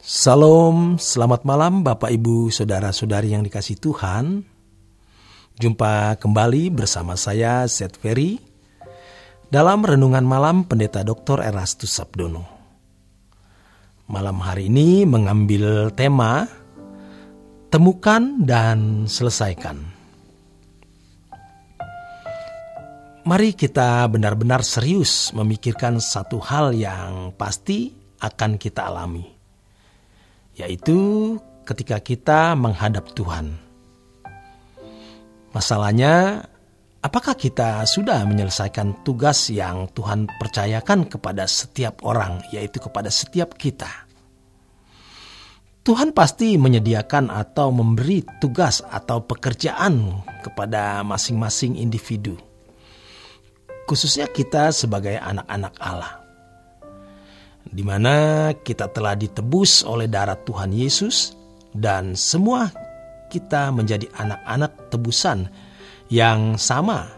Salam, selamat malam Bapak Ibu Saudara-saudari yang dikasihi Tuhan. Jumpa kembali bersama saya Seth Ferry dalam Renungan Malam Pendeta Dr. Erastus Sabdono. Malam hari ini mengambil tema Temukan dan Selesaikan. Mari kita benar-benar serius memikirkan satu hal yang pasti akan kita alami, yaitu ketika kita menghadap Tuhan. Masalahnya, apakah kita sudah menyelesaikan tugas yang Tuhan percayakan kepada setiap orang, yaitu kepada setiap kita? Tuhan pasti menyediakan atau memberi tugas atau pekerjaan kepada masing-masing individu, khususnya kita sebagai anak-anak Allah, di mana kita telah ditebus oleh darah Tuhan Yesus dan semua kita menjadi anak-anak tebusan yang sama,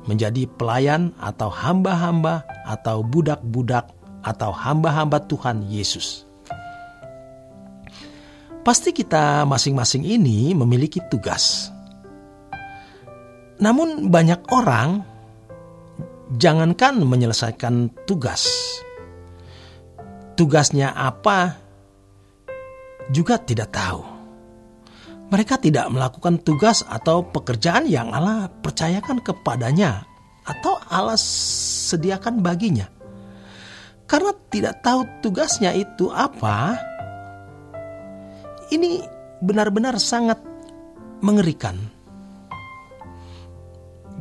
menjadi pelayan atau hamba-hamba atau budak-budak atau hamba-hamba Tuhan Yesus. Pasti kita masing-masing ini memiliki tugas. Namun banyak orang jangankan menyelesaikan tugasnya apa juga tidak tahu. Mereka tidak melakukan tugas atau pekerjaan yang Allah percayakan kepadanya atau Allah sediakan baginya. Karena tidak tahu tugasnya itu apa, ini benar-benar sangat mengerikan.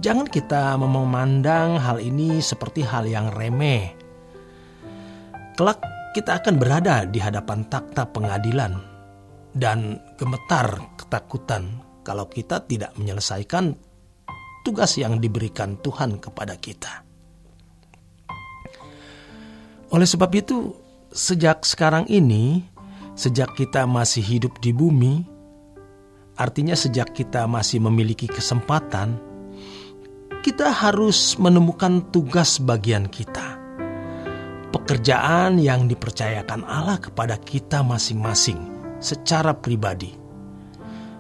Jangan kita memandang hal ini seperti hal yang remeh. Kelak kita akan berada di hadapan takhta pengadilan dan gemetar ketakutan kalau kita tidak menyelesaikan tugas yang diberikan Tuhan kepada kita. Oleh sebab itu, sejak sekarang ini, sejak kita masih hidup di bumi, artinya sejak kita masih memiliki kesempatan, kita harus menemukan tugas bagian kita. Pekerjaan yang dipercayakan Allah kepada kita masing-masing secara pribadi,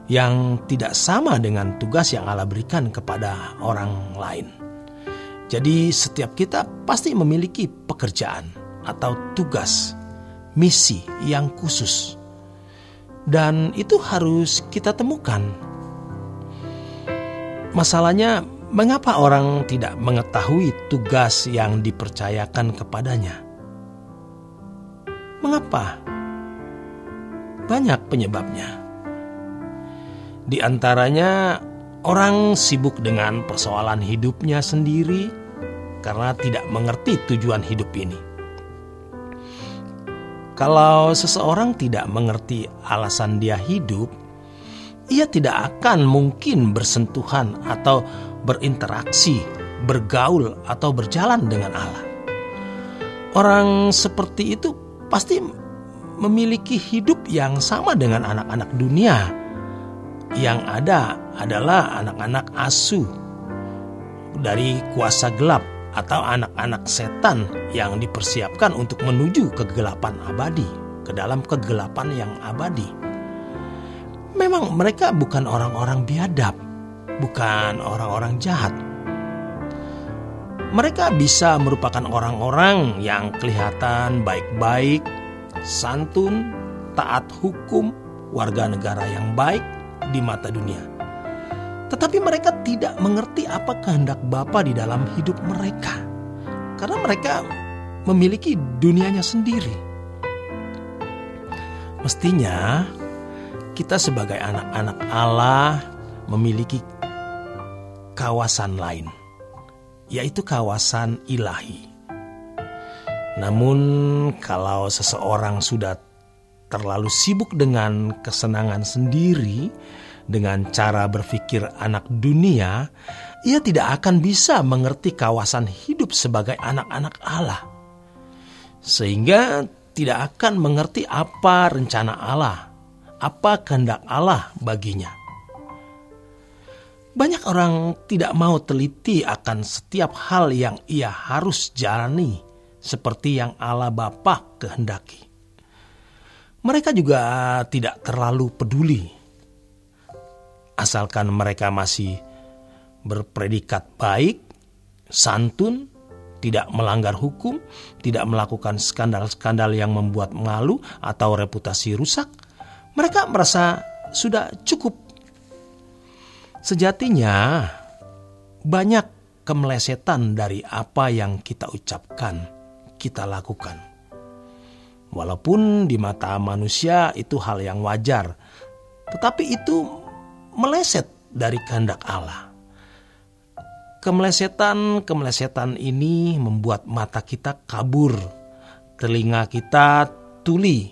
yang tidak sama dengan tugas yang Allah berikan kepada orang lain. Jadi setiap kita pasti memiliki pekerjaan atau tugas, misi yang khusus, dan itu harus kita temukan. Masalahnya, mengapa orang tidak mengetahui tugas yang dipercayakan kepadanya? Mengapa? Banyak penyebabnya. Di antaranya, orang sibuk dengan persoalan hidupnya sendiri karena tidak mengerti tujuan hidup ini. Kalau seseorang tidak mengerti alasan dia hidup, ia tidak akan mungkin bersentuhan atau berinteraksi, bergaul atau berjalan dengan Allah. Orang seperti itu pasti memiliki hidup yang sama dengan anak-anak dunia. Yang ada adalah anak-anak asuh dari kuasa gelap atau anak-anak setan yang dipersiapkan untuk menuju kegelapan abadi, ke dalam kegelapan yang abadi. Memang mereka bukan orang-orang biadab, bukan orang-orang jahat. Mereka bisa merupakan orang-orang yang kelihatan baik-baik, santun, taat hukum, warga negara yang baik di mata dunia. Tetapi mereka tidak mengerti apa kehendak Bapa di dalam hidup mereka, karena mereka memiliki dunianya sendiri. Mestinya kita sebagai anak-anak Allah memiliki kawasan lain, yaitu kawasan ilahi. Namun kalau seseorang sudah terlalu sibuk dengan kesenangan sendiri, dengan cara berpikir anak dunia, ia tidak akan bisa mengerti kawasan hidup sebagai anak-anak Allah, sehingga tidak akan mengerti apa rencana Allah, apa kehendak Allah baginya. Banyak orang tidak mau teliti akan setiap hal yang ia harus jalani seperti yang Allah Bapa kehendaki. Mereka juga tidak terlalu peduli, asalkan mereka masih berpredikat baik, santun, tidak melanggar hukum, tidak melakukan skandal-skandal yang membuat malu atau reputasi rusak. Mereka merasa sudah cukup. Sejatinya banyak kemelesetan dari apa yang kita ucapkan, kita lakukan. Walaupun di mata manusia itu hal yang wajar, tetapi itu meleset dari kehendak Allah. Kemelesetan ini membuat mata kita kabur, telinga kita tuli,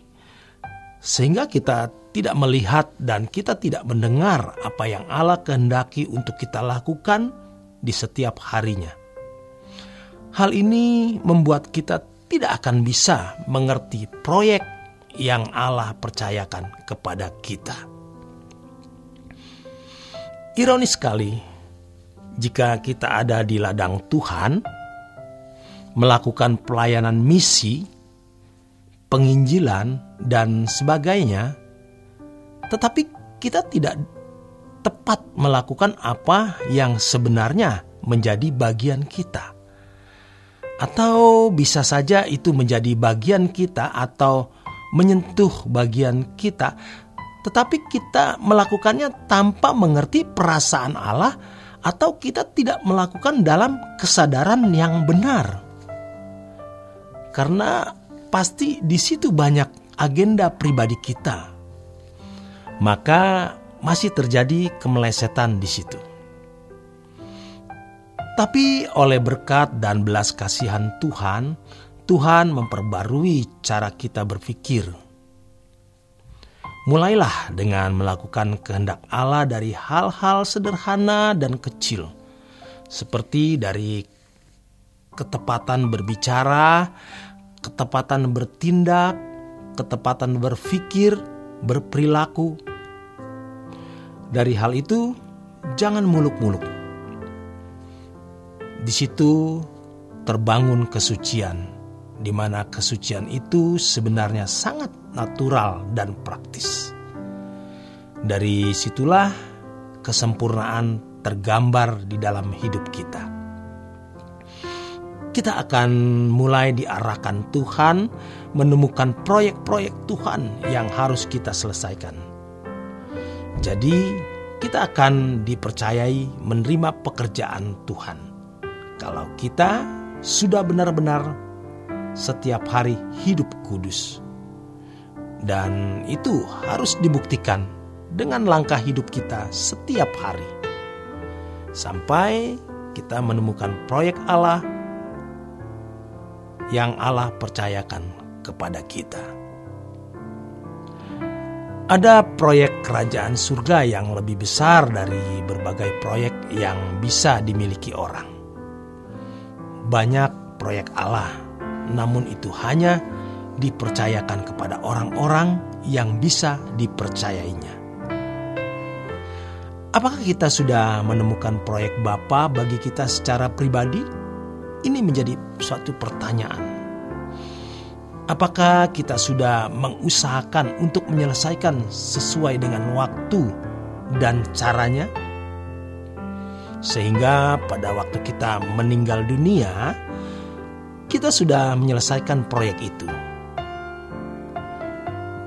sehingga kita tidak melihat dan kita tidak mendengar apa yang Allah kehendaki untuk kita lakukan di setiap harinya. Hal ini membuat kita tidak akan bisa mengerti proyek yang Allah percayakan kepada kita. Ironis sekali, jika kita ada di ladang Tuhan, melakukan pelayanan misi, penginjilan, dan sebagainya, tetapi kita tidak tepat melakukan apa yang sebenarnya menjadi bagian kita. Atau bisa saja itu menjadi bagian kita atau menyentuh bagian kita, tetapi kita melakukannya tanpa mengerti perasaan Allah, atau kita tidak melakukan dalam kesadaran yang benar. Karena pasti di situ banyak agenda pribadi kita. Maka masih terjadi kemelesetan di situ. Tapi oleh berkat dan belas kasihan Tuhan, Tuhan memperbarui cara kita berpikir. Mulailah dengan melakukan kehendak Allah dari hal-hal sederhana dan kecil, seperti dari ketepatan berbicara, ketepatan bertindak, ketepatan berpikir, berperilaku. Dari hal itu, jangan muluk-muluk. Di situ terbangun kesucian, di mana kesucian itu sebenarnya sangat natural dan praktis. Dari situlah kesempurnaan tergambar di dalam hidup kita. Kita akan mulai diarahkan Tuhan menemukan proyek-proyek Tuhan yang harus kita selesaikan. Jadi kita akan dipercayai menerima pekerjaan Tuhan. Kalau kita sudah benar-benar setiap hari hidup kudus. Dan itu harus dibuktikan dengan langkah hidup kita setiap hari. Sampai kita menemukan proyek Allah yang Allah percayakan kepada kita. Ada proyek kerajaan surga yang lebih besar dari berbagai proyek yang bisa dimiliki orang. Banyak proyek Allah, namun itu hanya dipercayakan kepada orang-orang yang bisa dipercayainya. Apakah kita sudah menemukan proyek Bapa bagi kita secara pribadi? Ini menjadi suatu pertanyaan. Apakah kita sudah mengusahakan untuk menyelesaikan sesuai dengan waktu dan caranya? Sehingga pada waktu kita meninggal dunia, kita sudah menyelesaikan proyek itu.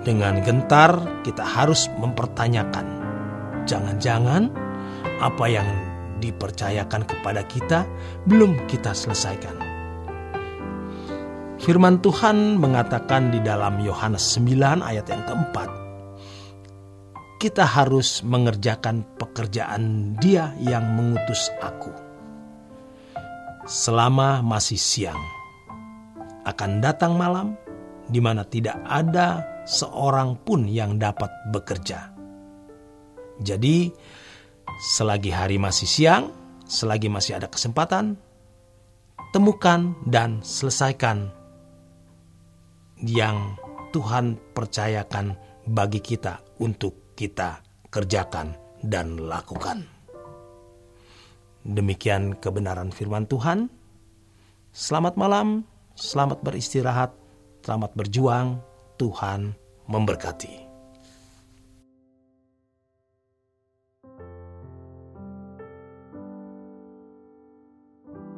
Dengan gentar kita harus mempertanyakan, jangan-jangan apa yang dipercayakan kepada kita belum kita selesaikan. Firman Tuhan mengatakan di dalam Yohanes 9 ayat yang keempat, kita harus mengerjakan pekerjaan Dia yang mengutus aku. Selama masih siang, akan datang malam di mana tidak ada seorang pun yang dapat bekerja. Jadi, selagi hari masih siang, selagi masih ada kesempatan, temukan dan selesaikan yang Tuhan percayakan bagi kita untuk kita kerjakan dan lakukan. Demikian kebenaran firman Tuhan. Selamat malam, selamat beristirahat, selamat berjuang. Tuhan memberkati.